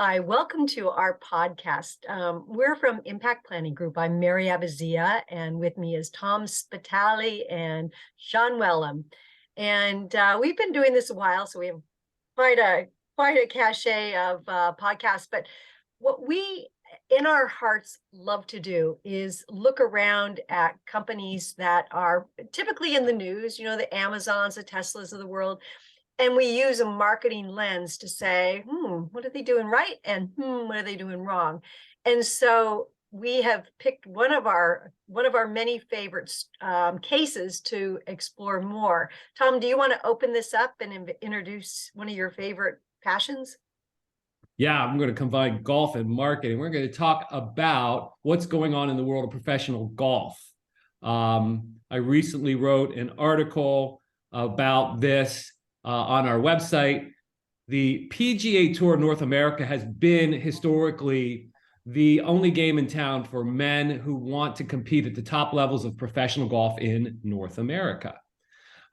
Hi, welcome to our podcast. We're from Impact Planning Group. I'm Mary Abazia, and with me is Tom Spitali and Sean Wellham. And we've been doing this a while, so we have quite a cachet of podcasts. But what we, in our hearts, love to do is look around at companies that are typically in the news, you know, the Amazons, the Teslas of the world. And we use a marketing lens to say, what are they doing right? And what are they doing wrong? And so we have picked one of our many favorite cases to explore more. Tom, do you want to open this up and introduce one of your favorite passions? Yeah, I'm going to combine golf and marketing. We're going to talk about what's going on in the world of professional golf. I recently wrote an article about this on our website. The PGA Tour North America has been historically the only game in town for men who want to compete at the top levels of professional golf in North America.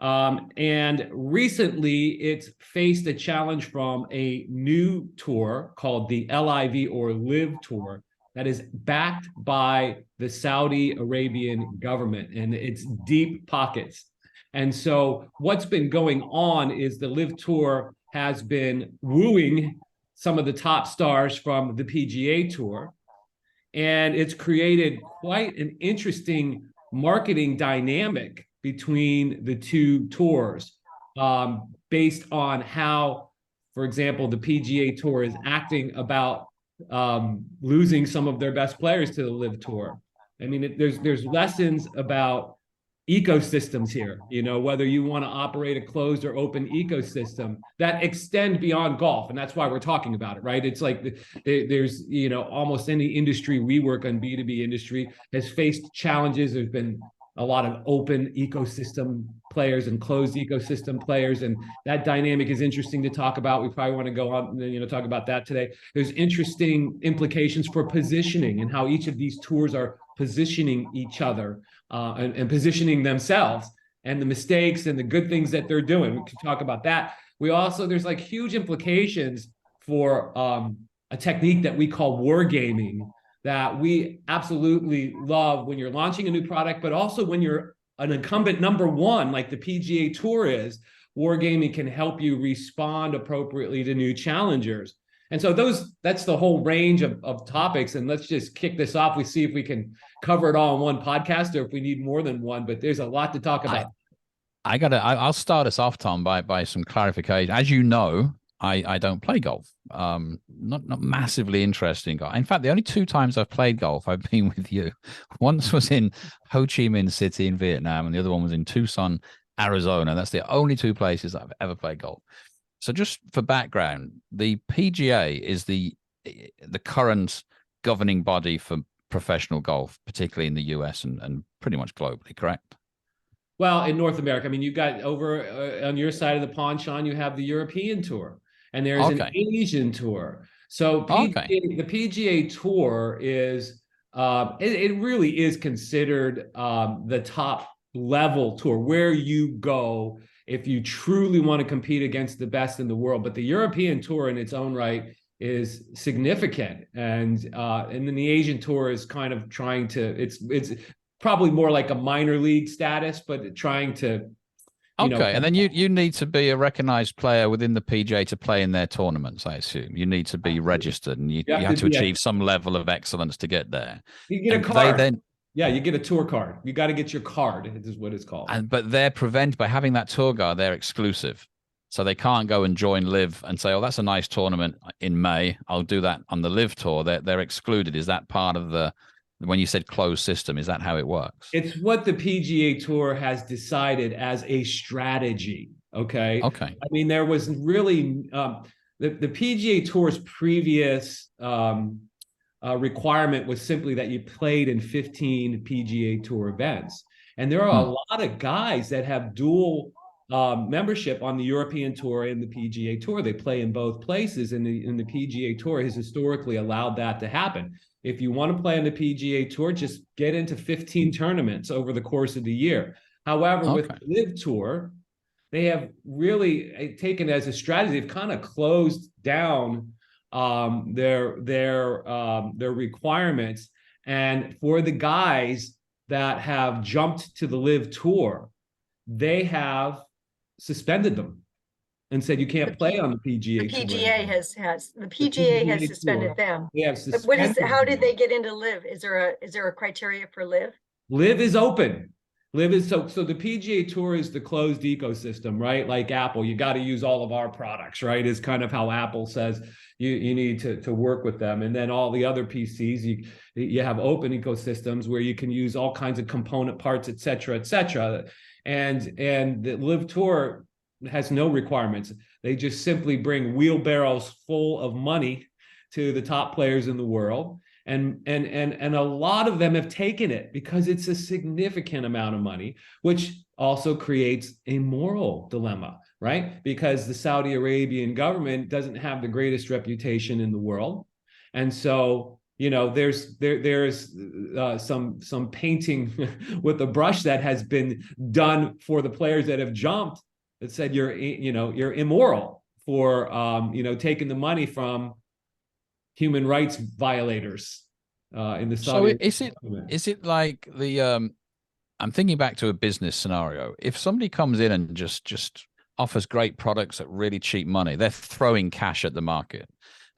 And recently, it's faced a challenge from a new tour called the LIV or LIV Tour that is backed by the Saudi Arabian government and its deep pockets. And so what's been going on is the LIV Tour has been wooing some of the top stars from the PGA Tour. And it's created quite an interesting marketing dynamic between the two tours based on how, for example, the PGA Tour is acting about losing some of their best players to the LIV Tour. I mean, there's lessons about ecosystems here, you know, whether you want to operate a closed or open ecosystem that extend beyond golf. And that's why we're talking about it, right? It's like there's, you know, almost any industry we work on, B2B industry, has faced challenges. There's been a lot of open ecosystem players and closed ecosystem players. And that dynamic is interesting to talk about. We probably want to go on, you know, talk about that today. There's interesting implications for positioning and how each of these tours are positioning each other and positioning themselves and the mistakes and the good things that they're doing. We can talk about that. We also, there's like huge implications for a technique that we call wargaming that we absolutely love when you're launching a new product, but also when you're an incumbent number one, like the PGA Tour is. Wargaming can help you respond appropriately to new challengers. And so that's the whole range of topics. And let's just kick this off. We see if we can cover it all in one podcast or if we need more than one, but there's a lot to talk about. I'll start us off, Tom, by some clarification. As you know, I don't play golf. Not massively interested in golf. In fact, the only two times I've played golf, I've been with you. Once was in Ho Chi Minh City in Vietnam, and the other one was in Tucson, Arizona. That's the only two places I've ever played golf. So just for background, the PGA is the current governing body for professional golf, particularly in the US and pretty much globally, correct? Well, in North America, I mean, you've got over on your side of the pond, Sean, you have the European Tour, and there's an Asian Tour. So the PGA Tour is, it really is considered the top level tour where you go if you truly want to compete against the best in the world. But the European Tour in its own right is significant. And then the Asian Tour is kind of trying to, it's probably more like a minor league status, but trying to, and then you need to be a recognized player within the PGA to play in their tournaments, I assume. You need to be registered and you have to achieve some level of excellence to get there. You get a card. You get a tour card. You got to get your card, is what it's called. But they're prevented by having that tour card. They're exclusive. So they can't go and join LIV and say, oh, that's a nice tournament in May. I'll do that on the LIV Tour. They're excluded. Is that part of the, when you said closed system, is that how it works? It's what the PGA Tour has decided as a strategy. Okay. I mean, there was really the PGA Tour's previous requirement was simply that you played in 15 PGA Tour events. And there are a lot of guys that have dual membership on the European Tour and the PGA Tour. They play in both places, and the PGA Tour has historically allowed that to happen. If you want to play on the PGA Tour, just get into 15 tournaments over the course of the year. However, with the LIV Tour, they have really taken as a strategy, they've kind of closed down their requirements. And for the guys that have jumped to the LIV Tour, they have suspended them and said you can't play on the PGA The Tour. PGA has suspended them. They have But what is, suspended how did them. they get into LIV? Is there a criteria for LIV? LIV is open. LIV is so the PGA Tour is the closed ecosystem, right? Like Apple, you got to use all of our products, right? Is kind of how Apple says you need to work with them. And then all the other PCs, you have open ecosystems where you can use all kinds of component parts, et cetera, et cetera. And the LIV Tour has no requirements. They just simply bring wheelbarrows full of money to the top players in the world. And a lot of them have taken it because it's a significant amount of money, which also creates a moral dilemma, right? Because the Saudi Arabian government doesn't have the greatest reputation in the world. And so, there's some painting with a brush that has been done for the players that have jumped that said you're immoral for taking the money from human rights violators in the Saudi. So is it like the I'm thinking back to a business scenario. If somebody comes in and just offers great products at really cheap money, they're throwing cash at the market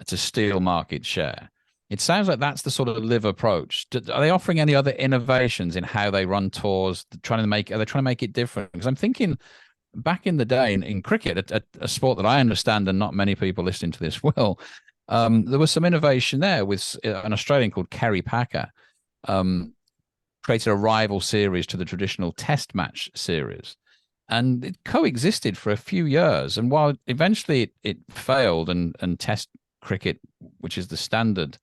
to steal market share. It sounds like that's the sort of LIV approach. Are they offering any other innovations in how they run tours? Are they trying to make it different? Because I'm thinking back in the day in cricket, a sport that I understand and not many people listening to this will, there was some innovation there with an Australian called Kerry Packer, created a rival series to the traditional test match series. And it coexisted for a few years. And while eventually it failed and test cricket, which is the standard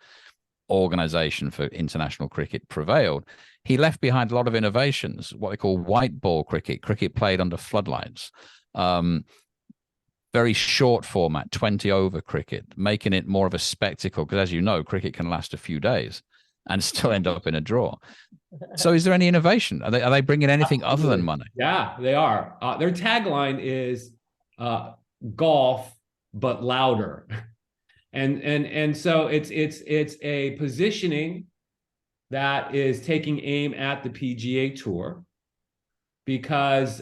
organization for international cricket, prevailed, he left behind a lot of innovations, what they call white ball cricket played under floodlights. Very short format, 20 over cricket, making it more of a spectacle. Because as you know, cricket can last a few days and still end up in a draw. So is there any innovation? Are they bringing anything other than money? Yeah, they are. Their tagline is golf, but louder. And so it's a positioning that is taking aim at the PGA Tour because,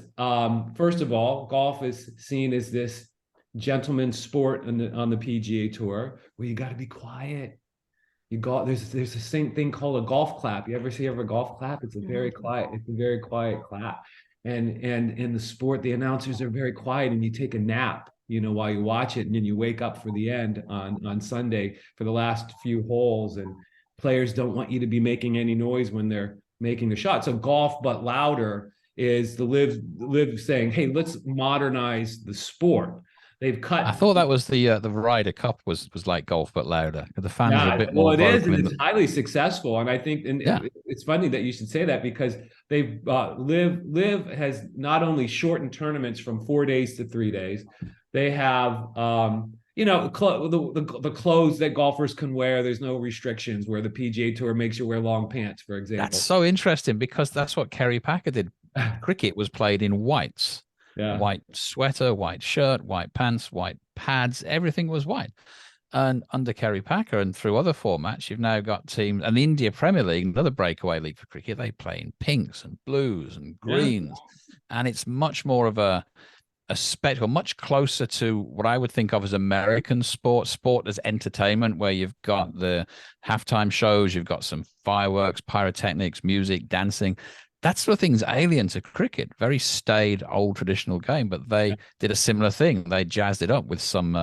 first of all, golf is seen as this gentleman's sport on the PGA Tour where you got to be quiet. There's this thing called a golf clap. You ever see a golf clap? It's a very quiet clap. And in the sport, the announcers are very quiet, and you take a nap, while you watch it, and then you wake up for the end on Sunday for the last few holes. And players don't want you to be making any noise when they're making a shot. So golf, but louder, is the LIV saying, hey, let's modernize the sport. They've cut. I thought that was the Ryder Cup was like golf but louder. The fans are a bit more. Well, it is, and it's highly successful. And I think, it's funny that you should say that because they've LIV has not only shortened tournaments from 4 days to 3 days. They have the clothes that golfers can wear. There's no restrictions where the PGA Tour makes you wear long pants, for example. That's so interesting because that's what Kerry Packer did. Cricket was played in whites. Yeah. White sweater, white shirt, white pants, white pads, everything was white. And under Kerry Packer and through other formats, you've now got teams, and the India Premier League, another breakaway league for cricket, they play in pinks and blues and greens. Yeah. And it's much more of a spectacle, much closer to what I would think of as American sport as entertainment, where you've got the halftime shows, you've got some fireworks, pyrotechnics, music, dancing. That sort of thing's alien to cricket, very staid, old traditional game, but they did a similar thing. They jazzed it up with some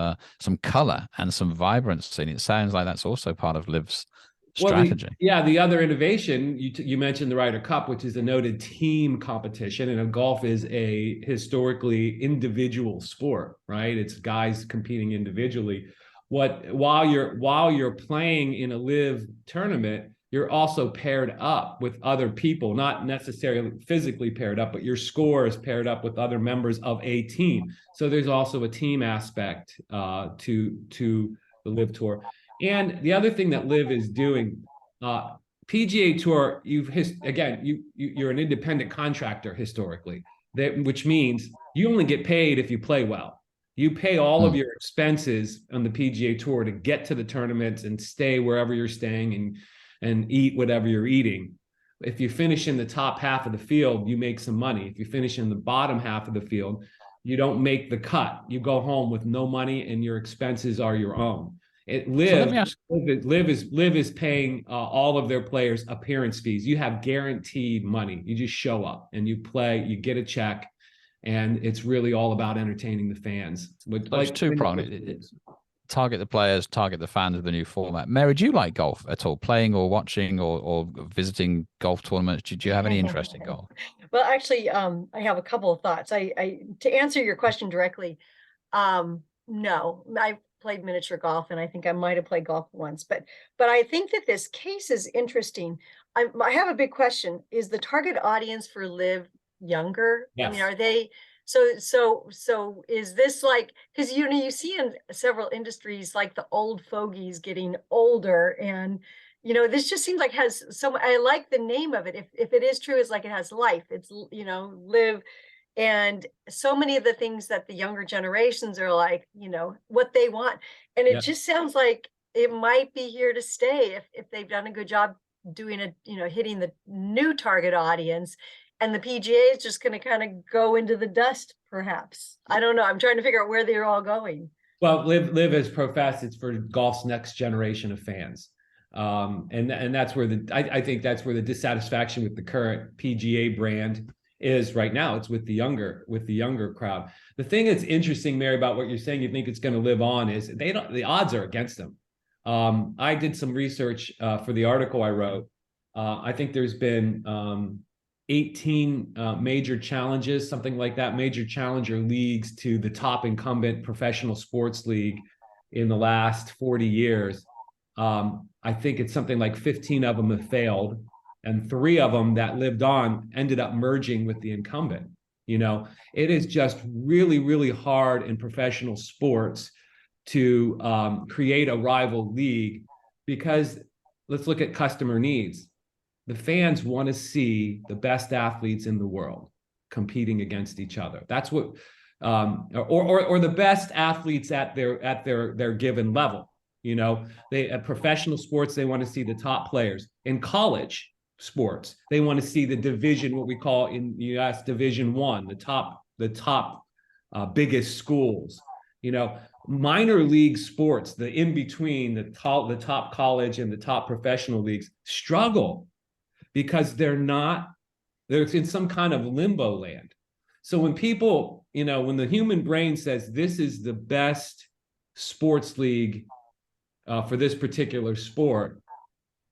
color and some vibrancy. And it sounds like that's also part of LIV's strategy. The other innovation, you mentioned the Ryder Cup, which is a noted team competition, and golf is a historically individual sport, right? It's guys competing individually. While you're playing in a LIV tournament, you're also paired up with other people, not necessarily physically paired up, but your score is paired up with other members of a team. So there's also a team aspect to the LIV Tour. And the other thing that LIV is doing, PGA Tour, you're an independent contractor historically, which means you only get paid if you play well. You pay all of your expenses on the PGA Tour to get to the tournaments and stay wherever you're staying and eat whatever you're eating. If you finish in the top half of the field, you make some money. If you finish in the bottom half of the field, you don't make the cut. You go home with no money and your expenses are your own. LIV is paying all of their players appearance fees. You have guaranteed money. You just show up and you play, you get a check, and it's really all about entertaining the fans. It's two-pronged. Target the players, target the fans of the new format. Mary, do you like golf at all? Playing or watching or visiting golf tournaments? Do you have any interest in golf? Well, actually, I have a couple of thoughts. To answer your question directly, no, I played miniature golf, and I think I might have played golf once, but I think that this case is interesting. I have a big question. Is the target audience for LIV younger? Yes. I mean, are they so is this like, because you see in several industries like the old fogies getting older, and this just seems like has so, I like the name of it. If it is true, it's like it has life. It's LIV. And so many of the things that the younger generations are like, what they want. And it just sounds like it might be here to stay if they've done a good job doing hitting the new target audience. And the PGA is just going to kind of go into the dust, perhaps. I don't know. I'm trying to figure out where they're all going. Well, LIV has professed it's for golf's next generation of fans. And that's where I think that's where the dissatisfaction with the current PGA brand is right now. It's with the younger crowd. The thing that's interesting, Mary, about what you're saying, you think it's going to live on, is the odds are against them. I did some research for the article I wrote. I think there's been 18 major challenges, something like that, major challenger leagues to the top incumbent professional sports league in the last 40 years. I think it's something like 15 of them have failed, and 3 of them that lived on ended up merging with the incumbent. It is just really, really hard in professional sports to create a rival league, because let's look at customer needs. The fans want to see the best athletes in the world competing against each other. That's what, or the best athletes at their given level. At professional sports, they want to see the top players. In college sports, they want to see the division, what we call in the U.S. Division I, the top biggest schools. Minor league sports, the in between, the top college and the top professional leagues struggle, because they're in some kind of limbo land. So when people, when the human brain says this is the best sports league for this particular sport,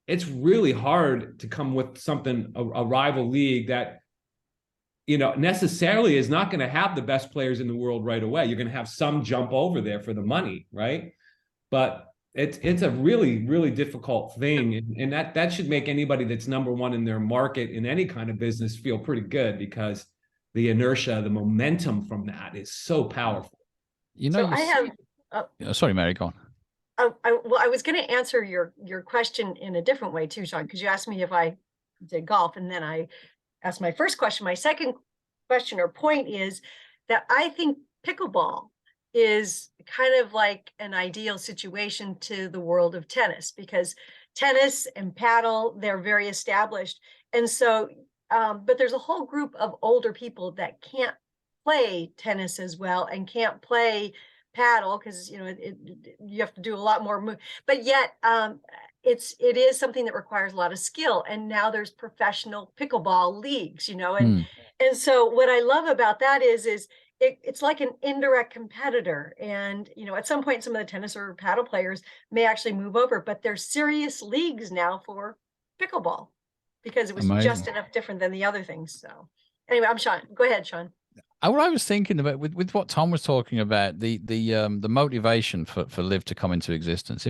it's really hard to come with something, a rival league that, necessarily is not going to have the best players in the world right away. You're going to have some jump over there for the money, right? But it's a really, really difficult thing. And that should make anybody that's number one in their market in any kind of business feel pretty good, because the inertia, the momentum from that is so powerful. Sorry, Mary, go on. I was going to answer your question in a different way too, Sean, because you asked me if I did golf, and then I asked my first question. My second question or point is that I think pickleball is kind of like an ideal situation to the world of tennis, because tennis and paddle, they're very established. And so, but there's a whole group of older people that can't play tennis as well and can't play paddle, because you have to do a lot more but yet it is something that requires a lot of skill. And now there's professional pickleball leagues, and so what I love about that is it's like an indirect competitor. And at some point some of the tennis or paddle players may actually move over, but there's serious leagues now for pickleball, because it was just enough different than the other things. So anyway, I'm Sean. Go ahead, Sean. What I was thinking about with what Tom was talking about, the motivation for LIV to come into existence,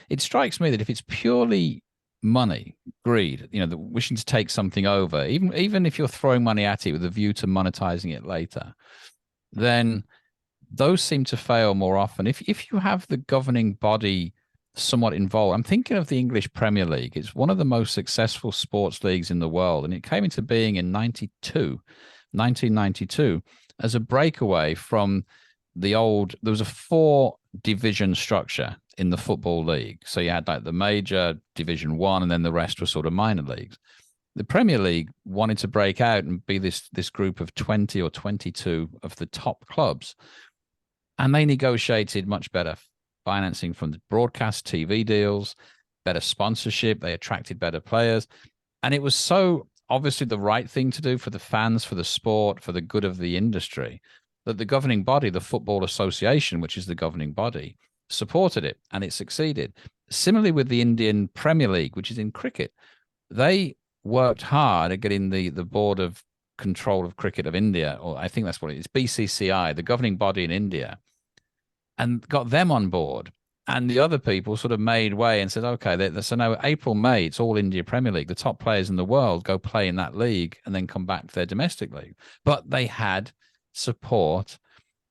it strikes me that if it's purely money, greed, the wishing to take something over, even if you're throwing money at it with a view to monetizing it later, then those seem to fail more often. If you have the governing body somewhat involved, I'm thinking of the English Premier League. It's one of the most successful sports leagues in the world, and it came into being in 1992 as a breakaway from there was a 4-division structure in the football league. So you had like the major Division 1, and then the rest were sort of minor leagues. The Premier League wanted to break out and be this group of 20 or 22 of the top clubs. And they negotiated much better financing from the broadcast TV deals, better sponsorship. They attracted better players. And it was so obviously the right thing to do for the fans, for the sport, for the good of the industry, that the governing body, the Football Association, which is the governing body, supported it, and it succeeded. Similarly with the Indian Premier League, which is in cricket, they worked hard at getting the Board of Control of Cricket of India, or I think that's what it is, BCCI, the governing body in India, and got them on board. And the other people sort of made way and said, okay, so now April, May, it's all India Premier League. The top players in the world go play in that league and then come back to their domestic league. But they had support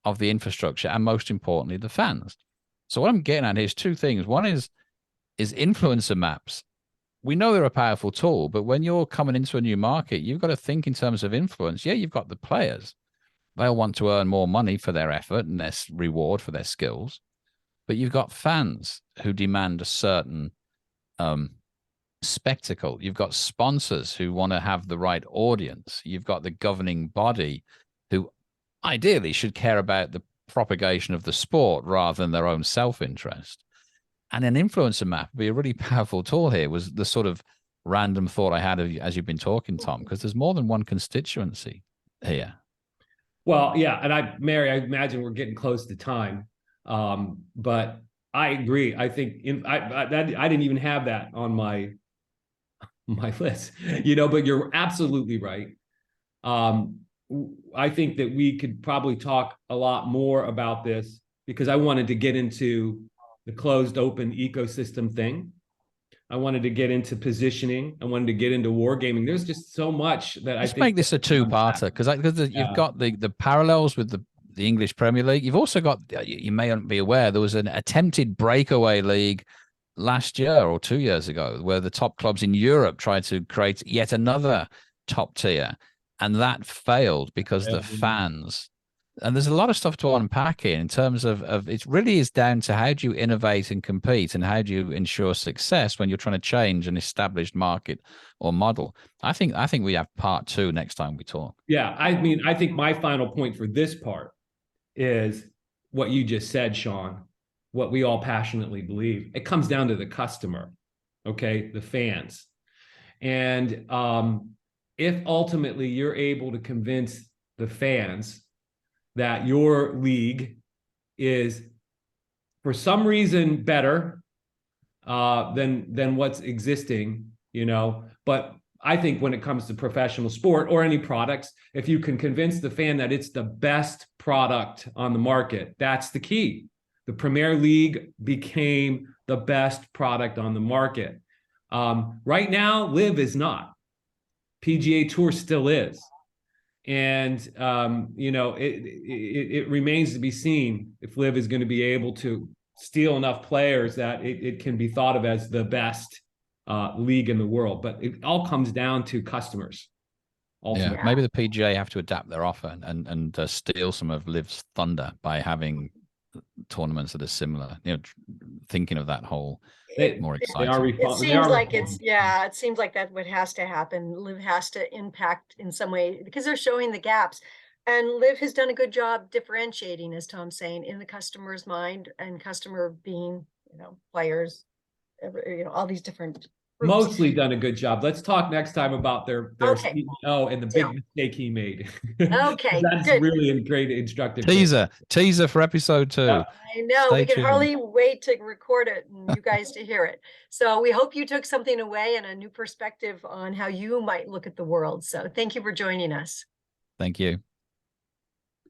of the infrastructure and, most importantly, the fans. So what I'm getting at here is 2 things. One is influencer maps. We know they're a powerful tool, but when you're coming into a new market, you've got to think in terms of influence. Yeah, you've got the players. They'll want to earn more money for their effort and their reward for their skills. But you've got fans who demand a certain spectacle. You've got sponsors who want to have the right audience. You've got the governing body who ideally should care about the propagation of the sport rather than their own self-interest. And an influencer map would be a really powerful tool here, was the sort of random thought I had as you've been talking, Tom, because there's more than one constituency here. Well, yeah. And Mary, I imagine we're getting close to time. But I agree. I think I didn't even have that on my list, but you're absolutely right. I think that we could probably talk a lot more about this, because I wanted to get into the closed open ecosystem thing. I wanted to get into positioning. I wanted to get into wargaming. There's just so much that I think. Let's make this a 2-parter, because you've got the parallels with the English Premier League. You've also got, you may not be aware, there was an attempted breakaway league last year or 2 years ago where the top clubs in Europe tried to create yet another top tier, and that failed because the fans. And there's a lot of stuff to unpack here in terms of it really is down to how do you innovate and compete, and how do you ensure success when you're trying to change an established market or model. I think we have part 2 next time we talk. Yeah, I think my final point for this part is what you just said, Sean, what we all passionately believe. It comes down to the customer, okay, the fans. And if ultimately you're able to convince the fans that your league is for some reason better than what's existing, but I think when it comes to professional sport or any products, if you can convince the fan that it's the best product on the market, that's the key. The Premier League became the best product on the market. Right now, LIV is not. PGA Tour still is. And, it remains to be seen if LIV is going to be able to steal enough players that it can be thought of as the best league in the world. But it all comes down to customers. Ultimately. Yeah, maybe the PGA have to adapt their offer and steal some of LIV's thunder by having tournaments that are similar. Thinking of that whole more exciting. It seems like it seems like that's what has to happen. LIV has to impact in some way, because they're showing the gaps, and LIV has done a good job differentiating, as Tom's saying, in the customer's mind, and customer being, players, all these different groups. Mostly done a good job. Let's talk next time about their CEO and the big mistake he made. Okay, that's good. Really a great instructive teaser for episode 2. Yeah. I know. Stay we can tuned. hardly wait to record it and you guys to hear it. So we hope you took something away and a new perspective on how you might look at the world. So thank you for joining us. Thank you.